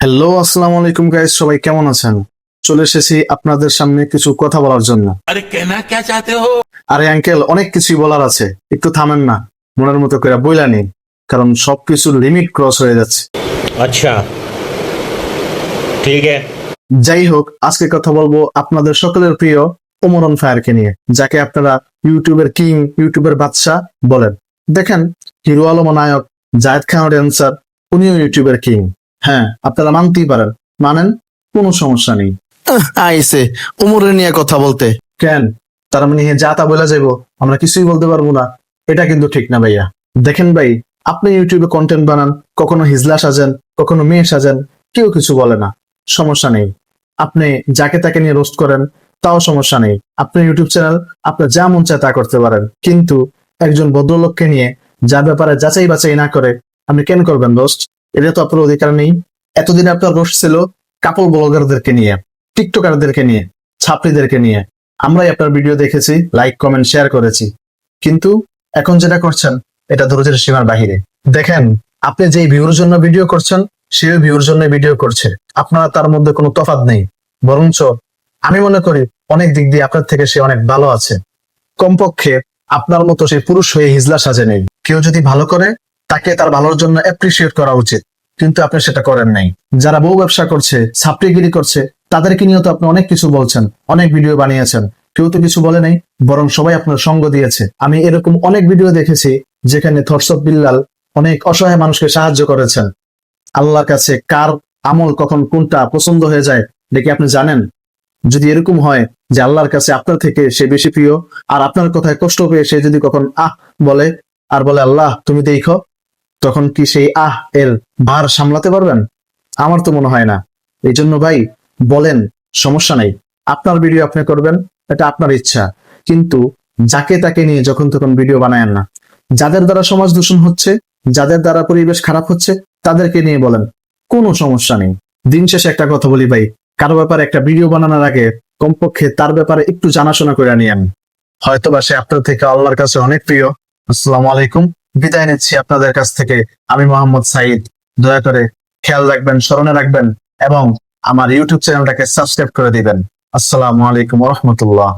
Hello, আসসালামু আলাইকুম guys, সবাই কেমন আছেন? চলে এসেছি আপনাদের সামনে কিছু কথা বলার জন্য। अरे कहना क्या चाहते हो। আরে আঙ্কেল, অনেক কিছুই বলার আছে, একটু থামেন না, মনের মতো করে বইলা নিন, কারণ সবকিছুর লিমিট ক্রস হয়ে যাচ্ছে। अच्छा ठीक है। যাই হোক, আজকে কথা বলবো আপনাদের সকলের প্রিয় ওমর অন ফায়ারকে নিয়ে, যাকে আপনারা ইউটিউবের কিং, ইউটিউবের বাদশা বলেন। দেখেন, হিরো আলম নায়ক, জায়েদ খান ড্যান্সার, উনিও ইউটিউবের কিং। হ্যাঁ, আপনারা মানতেই পারেন, মানেন, কোনো সমস্যা নেই। আইসে উমরের নিয়ে কথা বলতে। কেন, তার মানে যা তা বলা যাইবো, আমরা কিছুই বলতে পারবো না? এটা কিন্তু ঠিক না ভাইয়া। দেখেন ভাই, আপনি ইউটিউবে কন্টেন্ট বানান, কখনো হিজলা সাজেন, কখনো মেয়ে সাজেন, কেউ কিছু বলে না, সমস্যা নেই। আপনি যাকে তাকে নিয়ে রোস্ট করেন, তাও সমস্যা নেই। আপনি ইউটিউব চ্যানেল, আপনার যা মন চায় তা করতে পারেন, কিন্তু একজন ভদ্রলোককে নিয়ে যার ব্যাপারে যাচাই বাছাই না করে আপনি কেন করবেন রোস্ট? এটা তো আপনার অধিকার নেই। এতদিন আপনার রোস্ট ছিল কাপল ব্লগারদেরকে নিয়ে, টিকটকারদেরকে নিয়ে, ছাত্রীদেরকে নিয়ে। আমরাই আপনার ভিডিও দেখেছি, লাইক কমেন্ট শেয়ার করেছি, কিন্তু এখন যেটা করছেন এটা ধৈর্যের সীমার বাহিরে। দেখেন, আপনি যেই ভিউর জন্য ভিডিও করছেন, সেও ভিউর জন্য ভিডিও করছে, আপনারা তার মধ্যে কোনো তফাৎ নেই। বরঞ্চ আমি মনে করি অনেক দিক দিয়ে আপনার থেকে সে অনেক ভালো আছে। কমপক্ষে আপনার মতো সে পুরুষ হয়ে হিজলা সাজে নেই। কেউ যদি ভালো করে, তাকে তার ভালোর জন্য অ্যাপ্রিসিয়েট করা উচিত, কিন্তু আপনি সেটা করেন নাই। যারা বউ ব্যবসা করছে, ছাপড়িগিরি করছে, তাদেরকে নিয়েও তো আপনি অনেক কিছু বলছেন, অনেক ভিডিও বানিয়েছেন, কেউ তো কিছু বলে নাই, বরং সবাই আপনার সঙ্গ দিয়েছে। আমি এরকম অনেক ভিডিও দেখেছি যেখানে থরসব বিল্লাল অনেক অসহায় মানুষকে সাহায্য করেছেন। আল্লাহর কাছে কার আমল কখন কোনটা পছন্দ হয়ে যায় দেখে আপনি জানেন? যদি এরকম হয় যে আল্লাহর কাছে আপনার থেকে সে বেশি প্রিয়, আর আপনার কথায় কষ্ট পেয়ে সে যদি কখন আহ বলে, আর বলে আল্লাহ তুমি দেখো, তখন কি সেই আহ এর ভার সামলাতে পারবেন? আমার তো মনে হয় না। এই জন্য ভাই, বলেন, সমস্যা নাই, আপনার ভিডিও আপনি করবেন, এটা আপনার ইচ্ছা, কিন্তু যাকে তাকে নিয়ে যখন তখন ভিডিও বানায়েন না। যাদের দ্বারা সমাজ দূষণ হচ্ছে, যাদের দ্বারা পরিবেশ খারাপ হচ্ছে, তাদেরকে নিয়ে বলেন, কোনো সমস্যা নেই। দিন শেষে একটা কথা বলি ভাই, কারো ব্যাপারে একটা ভিডিও বানানোর আগে কমপক্ষে তার ব্যাপারে একটু জানাশোনা করে নিয়েন। হয়তোবা সে আপনার থেকে আল্লাহর কাছে অনেক প্রিয়। আসসালামু আলাইকুম, বিদায় নিচ্ছি আপনাদের কাছ থেকে। আমি মোহাম্মদ সাইদ। দয়া করে খেয়াল রাখবেন, স্মরণে রাখবেন, এবং আমার ইউটিউব চ্যানেলটাকে সাবস্ক্রাইব করে দিবেন। আসসালামু আলাইকুম ওয়া রাহমাতুল্লাহ।